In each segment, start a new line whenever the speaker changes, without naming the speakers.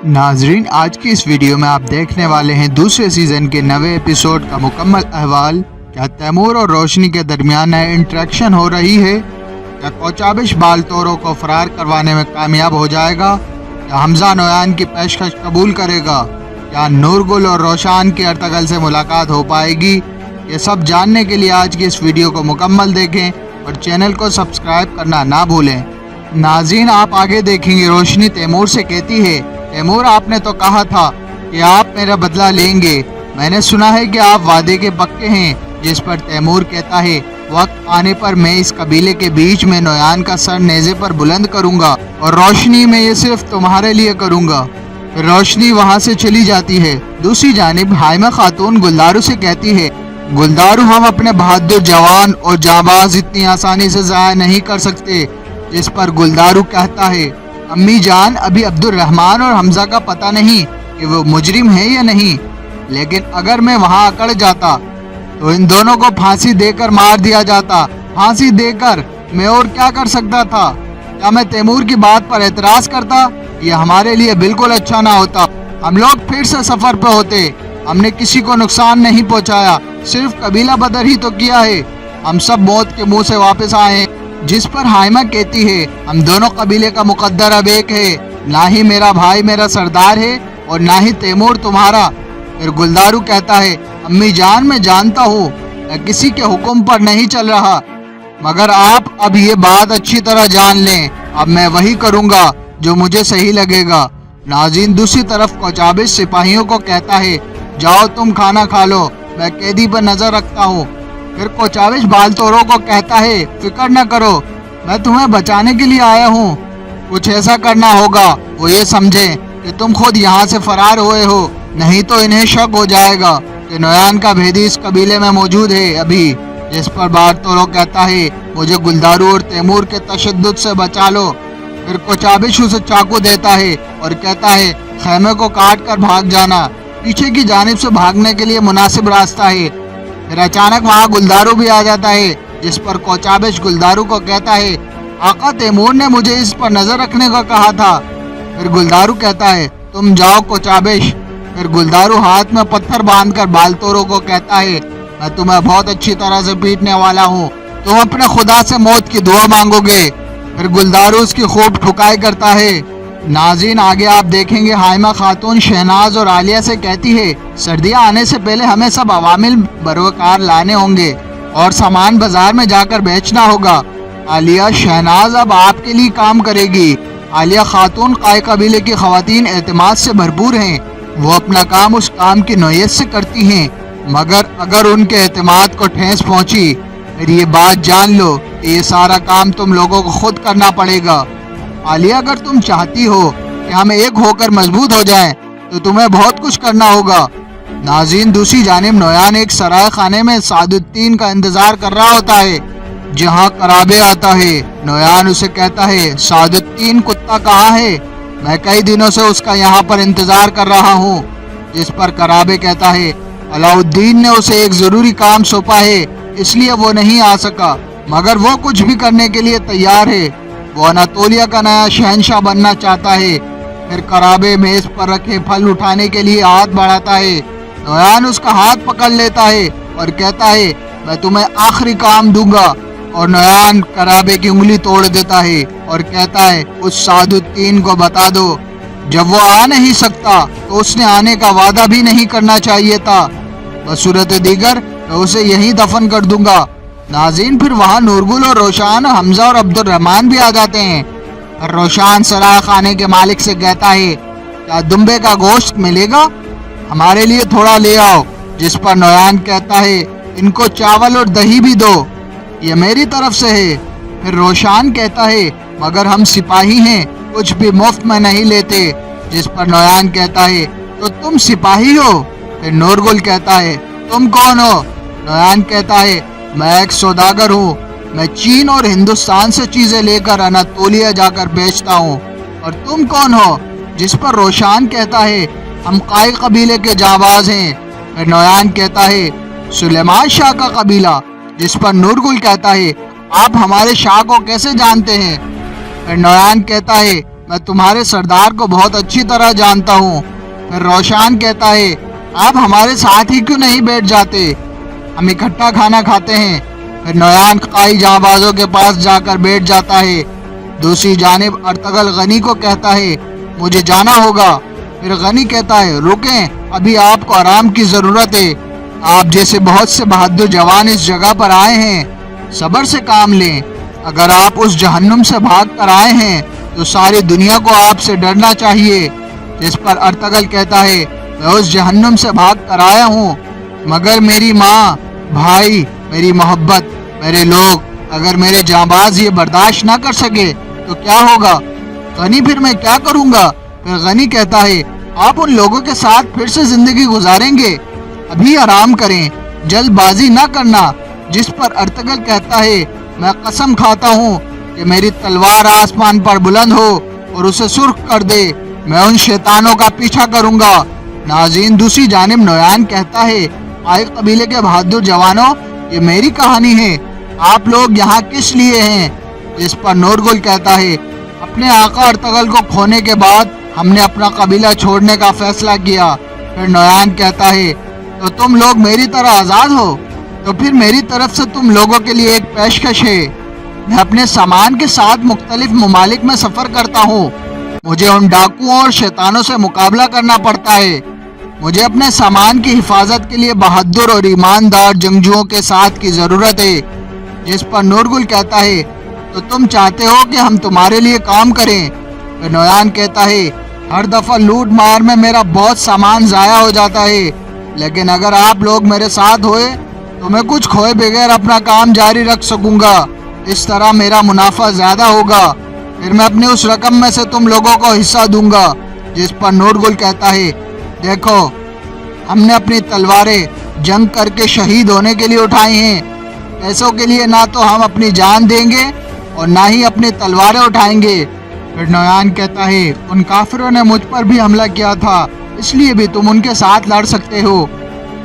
ناظرین، آج کی اس ویڈیو میں آپ دیکھنے والے ہیں دوسرے سیزن کے 9ویں ایپیسوڈ کا مکمل احوال۔ کیا تیمور اور روشنی کے درمیان انٹریکشن ہو رہی ہے؟ کیا کوچابش بالتورو کو فرار کروانے میں کامیاب ہو جائے گا؟ کیا حمزہ نویان کی پیشکش قبول کرے گا؟ کیا نورگل اور روشان کے ارطغرل سے ملاقات ہو پائے گی؟ یہ سب جاننے کے لیے آج کی اس ویڈیو کو مکمل دیکھیں اور چینل کو سبسکرائب کرنا نہ بھولیں۔ ناظرین، آپ آگے دیکھیں گے روشنی تیمور سے کہتی ہے، تیمور، آپ نے تو کہا تھا کہ آپ میرا بدلہ لیں گے۔ میں نے سنا ہے کہ آپ وعدے کے پکے ہیں۔ جس پر تیمور کہتا ہے، وقت آنے پر میں اس قبیلے کے بیچ میں نویان کا سر نیزے پر بلند کروں گا، اور روشنی میں یہ صرف تمہارے لیے کروں گا۔ روشنی وہاں سے چلی جاتی ہے۔ دوسری جانب حائمہ خاتون گلدارو سے کہتی ہے، گلدارو، ہم اپنے بہادر جوان اور جانباز اتنی آسانی سے ضائع نہیں کر سکتے۔ جس پر گلدارو کہتا ہے، امی جان، ابھی عبد الرحمن اور حمزہ کا پتہ نہیں کہ وہ مجرم ہے یا نہیں، لیکن اگر میں وہاں اکڑ جاتا تو ان دونوں کو پھانسی دے کر مار دیا جاتا۔ پھانسی دے کر میں اور کیا کر سکتا تھا؟ کیا میں تیمور کی بات پر اعتراض کرتا؟ یہ ہمارے لیے بالکل اچھا نہ ہوتا۔ ہم لوگ پھر سے سفر پہ ہوتے۔ ہم نے کسی کو نقصان نہیں پہنچایا، صرف قبیلہ بدر ہی تو کیا ہے۔ ہم سب موت کے منہ سے واپس آئے ہیں۔ جس پر حائمہ کہتی ہے، ہم دونوں قبیلے کا مقدر اب ایک ہے۔ نہ ہی میرا بھائی میرا سردار ہے اور نہ ہی تیمور تمہارا۔ پھر گلدارو کہتا ہے، امی جان، میں جانتا ہوں میں کسی کے حکم پر نہیں چل رہا، مگر آپ اب یہ بات اچھی طرح جان لیں، اب میں وہی کروں گا جو مجھے صحیح لگے گا۔ ناظرین، دوسری طرف کوچابش سپاہیوں کو کہتا ہے، جاؤ تم کھانا کھا لو، میں قیدی پر نظر رکھتا ہوں۔ پھر کوچابش بالتورو کو کہتا ہے، فکر نہ کرو، میں تمہیں بچانے کے لیے آیا ہوں۔ کچھ ایسا کرنا ہوگا وہ یہ سمجھیں کہ تم خود یہاں سے فرار ہوئے ہو، نہیں تو انہیں شک ہو جائے گا کہ نویان کا بھیدی اس قبیلے میں موجود ہے ابھی۔ جس پر بالتورو کہتا ہے، مجھے گلدارو اور تیمور کے تشدد سے بچا لو۔ پھر کوچابش اسے چاقو دیتا ہے اور کہتا ہے، خیمے کو کاٹ کر بھاگ جانا، پیچھے کی جانب سے بھاگنے کے لیے مناسب راستہ ہے۔ پھر اچانک وہاں گلدارو بھی آ جاتا ہے۔ جس پر کوچابش گلدارو کو کہتا ہے، آقا، تیمور نے مجھے اس پر نظر رکھنے کو کہا تھا۔ پھر گلدارو کہتا ہے، تم جاؤ کوچابش۔ پھر گلدارو ہاتھ میں پتھر باندھ کر بالتورو کو کہتا ہے، میں تمہیں بہت اچھی طرح سے پیٹنے والا ہوں، تم اپنے خدا سے موت کی دعا مانگو گے۔ پھر گلدارو اس کی خوب ٹھکائی کرتا ہے۔ ناظرین، آگے آپ دیکھیں گے حائمہ خاتون شہناز اور عالیہ سے کہتی ہے، سردیاں آنے سے پہلے ہمیں سب عوامل بروکار لانے ہوں گے اور سامان بازار میں جا کر بیچنا ہوگا۔ عالیہ، شہناز اب آپ کے لیے کام کرے گی۔ عالیہ خاتون قائے قبیلے کی خواتین اعتماد سے بھرپور ہیں، وہ اپنا کام اس کام کی نوعیت سے کرتی ہیں، مگر اگر ان کے اعتماد کو ٹھیس پہنچی، پھر یہ بات جان لو کہ یہ سارا کام تم لوگوں کو خود کرنا پڑے گا۔ عالیہ، اگر تم چاہتی ہو کہ ہم ایک ہو کر مضبوط ہو جائیں تو تمہیں بہت کچھ کرنا ہوگا۔ ناظرین، دوسری جانب نویان ایک سرائے خانے میں سعد الدین کا انتظار کر رہا ہوتا ہے، جہاں قرابے آتا ہے۔ نویان اسے کہتا ہے، سعد الدین کتا کہاں ہے؟ میں کئی دنوں سے اس کا یہاں پر انتظار کر رہا ہوں۔ جس پر قرابے کہتا ہے، علاء الدین نے اسے ایک ضروری کام سونپا ہے، اس لیے وہ نہیں آ سکا، مگر وہ کچھ بھی کرنے کے لیے تیار ہے۔ وہ اناتولیہ کا نیا شہنشاہ بننا چاہتا ہے۔ پھر قرابے میز پر رکھے پھل اٹھانے کے لیے ہاتھ بڑھاتا ہے۔ نویان اس کا ہاتھ پکڑ لیتا ہے اور کہتا ہے، میں تمہیں آخری کام دوں گا، اور نویان قرابے کی انگلی توڑ دیتا ہے اور کہتا ہے، اس سعد الدین کو بتا دو، جب وہ آ نہیں سکتا تو اس نے آنے کا وعدہ بھی نہیں کرنا چاہیے تھا، بصورت دیگر میں اسے یہیں دفن کر دوں گا۔ ناظرین، پھر وہاں نورگل اور روشان، حمزہ اور عبد الرحمن بھی آ جاتے ہیں۔ روشان سرائے خانے کے مالک سے کہتا ہے، کیا دمبے کا گوشت ملے گا؟ ہمارے لیے تھوڑا لے آؤ۔ جس پر نویان کہتا ہے، ان کو چاول اور دہی بھی دو، یہ میری طرف سے ہے۔ پھر روشان کہتا ہے، مگر ہم سپاہی ہیں، کچھ بھی مفت میں نہیں لیتے۔ جس پر نویان کہتا ہے، تو تم سپاہی ہو؟ پھر نورگل کہتا ہے، تم کون ہو؟ نویان کہتا ہے، میں ایک سوداگر ہوں، میں چین اور ہندوستان سے چیزیں لے کر اناتولیہ جا کر بیچتا ہوں۔ اور تم کون ہو؟ جس پر روشان کہتا ہے، ہم قائی قبیلے کے جانباز ہیں۔ پھر نویان کہتا ہے، سلیمان شاہ کا قبیلہ؟ جس پر نورگل کہتا ہے، آپ ہمارے شاہ کو کیسے جانتے ہیں؟ پھر نویان کہتا ہے، मैं तुम्हारे सरदार को बहुत अच्छी तरह जानता हूँ। फिर रोशान कहता है, आप हमारे साथ ही क्यों नहीं बैठ जाते, हम इकट्ठा खाना खाते हैं। फिर नोयान कई जाबाजों के पास जाकर बैठ जाता है। दूसरी जानिब अर्तगल गनी को कहता है, मुझे जाना होगा। फिर गनी कहता है, रुकें, अभी आपको आराम की ज़रूरत है। आप जैसे बहुत से बहादुर जवान इस जगह पर आए हैं, सब्र से काम लें। अगर आप उस जहन्नुम से भाग कर आए हैं तो सारी दुनिया को आपसे डरना चाहिए। जिस पर अर्तगल कहता है, मैं उस जहन्नुम से भाग कर आया हूँ, मगर मेरी माँ, भाई, मेरी मोहब्बत, मेरे लोग, अगर मेरे जांबाज ये बर्दाश्त ना कर सके तो क्या होगा? गनी, फिर मैं क्या करूँगा? फिर गनी कहता है, आप उन लोगों के साथ फिर से जिंदगी गुजारेंगे, अभी आराम करें, जल्दबाजी ना करना। जिस पर अर्तगल कहता है, मैं कसम खाता हूँ कि मेरी तलवार आसमान पर बुलंद हो और उसे सुर्ख कर दे, मैं उन शैतानों का पीछा करूँगा। नाज़रीन, दूसरी जानिब नोयान कहता है, आए कबीले के बहादुर जवानों, ये मेरी कहानी है, आप लोग यहाँ किस लिए हैं? जिस पर नूरगुल कहता है, अपने आका अर्तगल को खोने के बाद हमने अपना कबीला छोड़ने का फैसला किया। फिर नोयान कहता है, तो तुम लोग मेरी तरह आज़ाद हो? तो फिर मेरी तरफ से तुम लोगों के लिए एक पेशकश है। मैं अपने सामान के साथ मुख्तलिफ ममालिक में सफ़र करता हूँ। मुझे उन डाकुओं और शैतानों से मुकाबला करना पड़ता है। मुझे अपने सामान की हिफाजत के लिए बहादुर और ईमानदार जंगजुओं के साथ की ज़रूरत है। जिस पर नूरगुल कहता है, तो तुम चाहते हो कि हम तुम्हारे लिए काम करें? फिर नोयान कहता है, हर दफ़ा लूट मार में मेरा बहुत सामान ज़ाया हो जाता है, लेकिन अगर आप लोग मेरे साथ होए तो मैं कुछ खोए बगैर अपना काम जारी रख सकूंगा। इस तरह मेरा मुनाफा ज़्यादा होगा। फिर मैं अपनी उस रकम में से तुम लोगों को हिस्सा दूंगा। जिस पर नूरगुल कहता है, देखो, हमने अपनी तलवारें जंग करके शहीद होने के लिए उठाई हैं, पैसों के लिए ना तो हम अपनी जान देंगे और ना ही अपनी तलवारें उठाएंगे। फिर नोयान कहता है, उन काफिरों ने मुझ पर भी हमला किया था, इसलिए भी तुम उनके साथ लड़ सकते हो।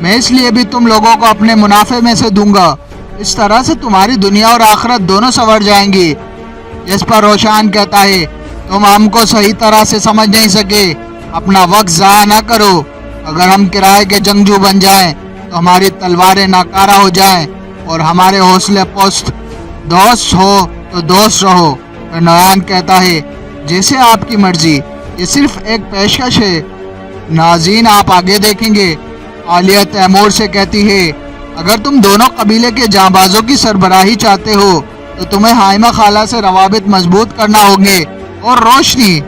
मैं इसलिए भी तुम लोगों को अपने मुनाफे में से दूंगा। इस तरह से तुम्हारी दुनिया और आखिरत दोनों संवर जाएंगी। जिस पर रोशान कहता है, तुम हमको सही तरह से समझ नहीं सके, अपना वक्त ज़ाया ना करो। अगर हम किराए के जंगजू बन जाएं तो हमारी तलवारें नाकारा हो जाएं और हमारे हौसले पुस्त। दोस्त हो तो दोस्त रहो। फिर नोयान कहता है, जैसे आपकी मर्जी, ये सिर्फ एक पेशकश है। नाज़रीन, आप आगे देखेंगे। आलिया तैमूर से कहती है, अगर तुम दोनों कबीले के जांबाजों की सरबराही चाहते हो तो तुम्हें हाइमा खाला से रवाबित मजबूत करना होंगे। और रोशनी,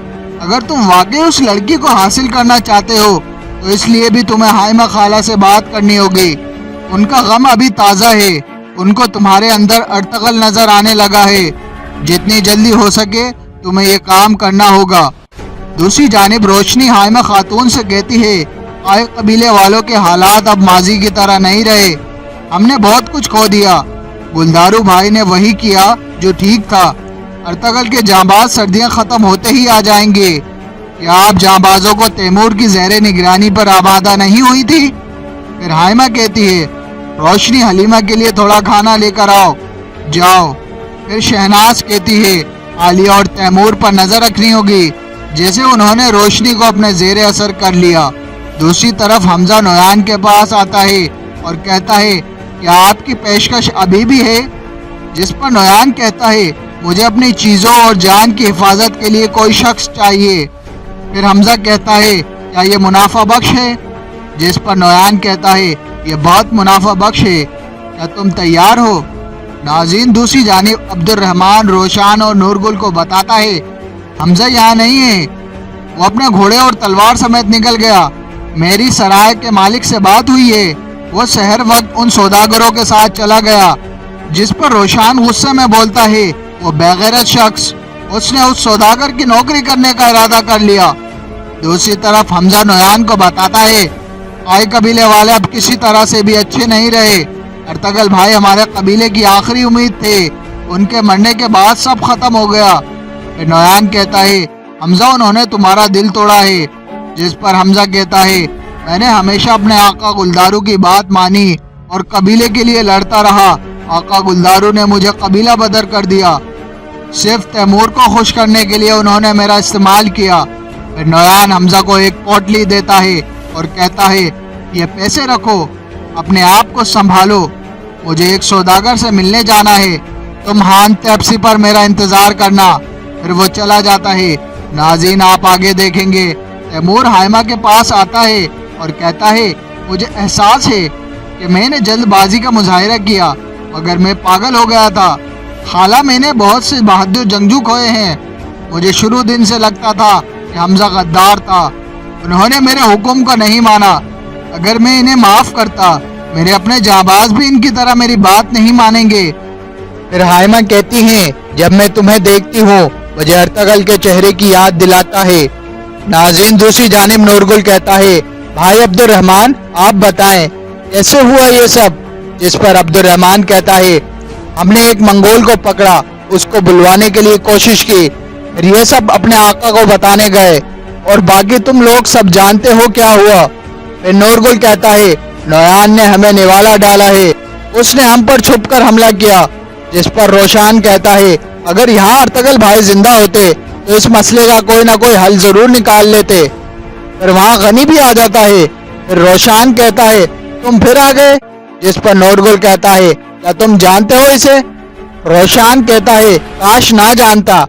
अगर तुम वाकई उस लड़की को हासिल करना चाहते हो तो इसलिए भी तुम्हें हाइमा खाला से बात करनी होगी। उनका गम अभी ताज़ा है, उनको तुम्हारे अंदर अर्तगल नजर आने लगा है। जितनी जल्दी हो सके तुम्हें ये काम करना होगा। दूसरी जानिब रोशनी हाइमा खातून से कहती है, आए कबीले वालों के हालात अब माजी की तरह नहीं रहे, हमने बहुत कुछ खो दिया। गुलदारू भाई ने वही किया जो ठीक था। अर्तगल के जांबाज सर्दियां ख़त्म होते ही आ जाएंगे। क्या आप जांबाजों को तैमूर की ज़ेरे निगरानी पर आबादा नहीं हुई थी? फिर हाइमा कहती है, रोशनी, हलीमा के लिए थोड़ा खाना लेकर आओ, जाओ। फिर शहनाज कहती है, आलिया और तैमूर पर नज़र रखनी होगी, जैसे उन्होंने रोशनी को अपने ज़ेरे असर कर लिया। दूसरी तरफ हमजा नोयान के पास आता है और कहता है, क्या आपकी पेशकश अभी भी है? जिस पर नोयान कहता है, मुझे अपनी चीज़ों और जान की हिफाजत के लिए कोई शख्स चाहिए। फिर हमजा कहता है, क्या ये मुनाफा बख्श है? जिस पर नोयान कहता है, ये बहुत मुनाफा बख्श है, क्या तुम तैयार हो? नाज़रीन, दूसरी जानिब अब्दुर्रहमान रोशान और नूरगुल को बताता है, हमजा यहाँ नहीं है, वो अपने घोड़े और तलवार समेत निकल गया। मेरी सराय के मालिक से बात हुई है, वो शहर वक्त उन सौदागरों के साथ चला गया। जिस पर रोशान गुस्से में बोलता है, वो बेगैरत शख्स, उसने उस सौदागर की नौकरी करने का इरादा कर लिया। दूसरी तरफ हमजा नोयान को बताता है, आए कबीले वाले अब किसी तरह से भी अच्छे नहीं रहे। अर्तगल भाई हमारे कबीले की आखिरी उम्मीद थे, उनके मरने के बाद सब खत्म हो गया। फिर नोयान कहता है, हमजा, उन्होंने तुम्हारा दिल तोड़ा है। जिस पर हमजा कहता है, मैंने हमेशा अपने आका गुलदारू की बात मानी और कबीले के लिए लड़ता रहा। आका गुलदारू ने मुझे कबीला बदर कर दिया। सिर्फ तैमूर को खुश करने के लिए उन्होंने मेरा इस्तेमाल किया। फिर नोयान हमजा को एक पोटली देता है और कहता है, ये पैसे रखो, अपने आप को संभालो, मुझे एक सौदागर से मिलने जाना है, तुम हान टैक्सी पर मेरा इंतजार करना। फिर वो चला जाता है। नाज़रीन, आप आगे देखेंगे तैमूर हाइमा के पास आता है और कहता है, मुझे एहसास है कि मैंने जल्दबाजी का मुजाहिरा किया, मगर मैं पागल हो गया था। खाला, मैंने बहुत से बहादुर जंगजू खोए हैं। मुझे शुरू दिन से लगता था कि हमजा गद्दार था। उन्होंने मेरे हुक्म को नहीं माना। अगर मैं इन्हें माफ़ करता, मेरे अपने जाबाज भी इनकी तरह मेरी बात नहीं मानेंगे। फिर हाइमा कहती हैं, जब मैं तुम्हें देखती हूँ मुझे अर्तगल के चेहरे की याद दिलाता है। नाज़रीन, दूसरी जानिब नूरगुल कहता है, भाई अब्दुर्रहमान, आप बताएं कैसे हुआ ये सब? जिस पर अब्दुर्रहमान कहता है, हमने एक मंगोल को पकड़ा, उसको बुलवाने के लिए कोशिश की, फिर ये सब अपने आका को बताने गए और बाकी तुम लोग सब जानते हो क्या हुआ। फिर नूरगुल कहता है, नोयान ने हमें निवाला डाला है, उसने हम पर छुपकर हमला किया। जिस पर रोशान कहता है, अगर यहाँ अर्तगल भाई जिंदा होते तो इस मसले का कोई ना कोई हल जरूर निकाल लेते। फिर वहाँ गनी भी आ जाता है। फिर रोशान कहता है, तुम फिर आ गए? जिस पर नूरगुल कहता है, क्या तुम जानते हो इसे? रोशान कहता है, काश ना जानता।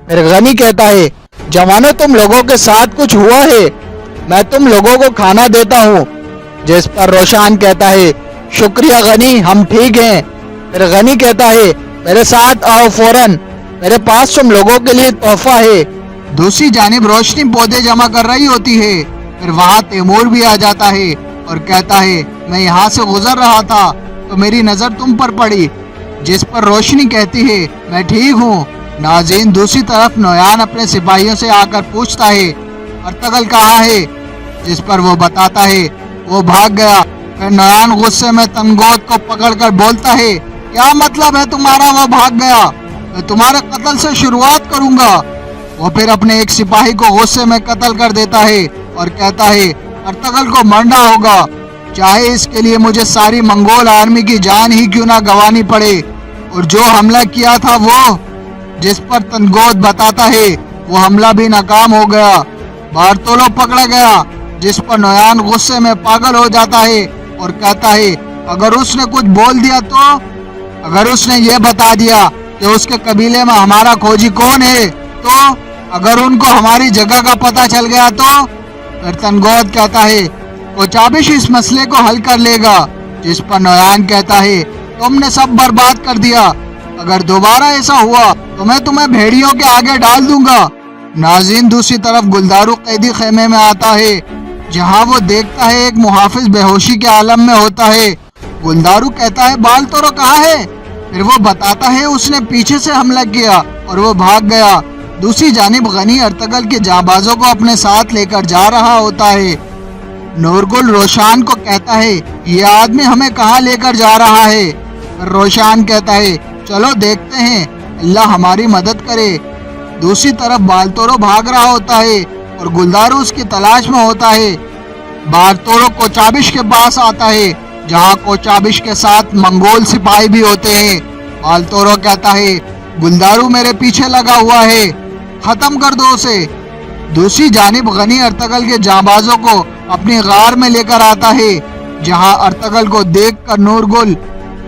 फिर गनी कहता है, जवानों, तुम लोगों के साथ कुछ हुआ है, मैं तुम लोगों को खाना देता हूँ। जिस पर रोशान कहता है, शुक्रिया गनी, हम ठीक हैं। फिर गनी कहता है, मेरे साथ आओ फौरन, मेरे पास तुम लोगों के लिए तोहफा है। दूसरी जानिब रोशनी पौधे जमा कर रही होती है। फिर वहाँ तैमूर भी आ जाता है और कहता है, मैं यहाँ से गुजर रहा था तो मेरी नजर तुम पर पड़ी। जिस पर रोशनी कहती है, मैं ठीक हूँ। नाज़रीन, दूसरी तरफ नोयान अपने सिपाहियों से आकर पूछता है, अर्तगल कहाँ है? जिस पर वो बताता है, वो भाग गया। फिर नोयान गुस्से में तनगोद को पकड़कर बोलता है, क्या मतलब है तुम्हारा वो भाग गया? मैं तुम्हारे कत्ल से शुरुआत करूंगा। वो फिर अपने एक सिपाही को गुस्से में कत्ल कर देता है और कहता है, अर्तगल को मरना होगा, चाहे इसके लिए मुझे सारी मंगोल आर्मी की जान ही क्यों ना गंवानी पड़े। और जो हमला किया था वो, जिस पर तनगोद बताता है, वो हमला भी नाकाम हो गया, बारतोलो पकड़ा गया। जिस पर नोयान गुस्से में पागल हो जाता है और कहता है, अगर उसने कुछ बोल दिया तो, अगर उसने ये बता दिया कि उसके कबीले में हमारा खोजी कौन है, तो अगर उनको हमारी जगह का पता चल गया तो? फिर तनगोद कहता है, कोचाबिश इस मसले को हल कर लेगा। जिस पर नोयान कहता है, तुमने सब बर्बाद कर दिया, अगर दोबारा ऐसा हुआ तो मैं तुम्हें भेड़ियों के आगे डाल दूंगा। नाज़रीन, दूसरी तरफ गुलदारू कैदी खेमे में आता है, जहाँ वो देखता है एक मुहाफिज बेहोशी के आलम में होता है। गुलदारू कहता है, बालतोरो कहाँ है? फिर वो बताता है, उसने पीछे से हमला किया और वो भाग गया। दूसरी जानिब गनी अर्तगल के जाबाजों को अपने साथ लेकर जा रहा होता है। नूरगुल रोशान को कहता है, ये आदमी हमें कहाँ लेकर जा रहा है? फिर रोशान कहता है, चलो देखते हैं, अल्लाह हमारी मदद करे। दूसरी तरफ बालतोरो भाग रहा होता है और गुलदारू उसकी तलाश में होता है। बालतोरो कोचाबिश के पास आता है, जहाँ कोचाबिश के साथ मंगोल सिपाही भी होते हैं। बालतोरो कहता है, गुलदारू मेरे पीछे लगा हुआ है, खत्म कर दो उसे। दूसरी जानिब गनी अर्तगल के जाबाजों को अपनी गार में लेकर आता है, जहाँ अर्तगल को देखकर नूरगुल,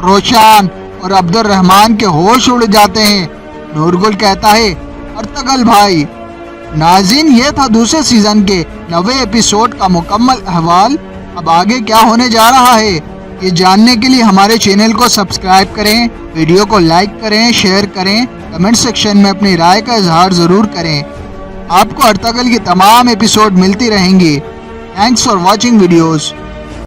रोशान और अब्दुर्रहमान के होश उड़ जाते हैं। नूरगुल कहता है, अर्तगल भाई। नाज़रीन, ये था दूसरे सीजन के 9वें एपिसोड का मुकम्मल अहवाल। अब आगे क्या होने जा रहा है, ये जानने के लिए हमारे चैनल को सब्सक्राइब करें, वीडियो को लाइक करें, शेयर करें, कमेंट सेक्शन में अपनी राय का इजहार ज़रूर करें। आपको अर्तगल की तमाम एपिसोड मिलती रहेंगी। Thanks for watching videos.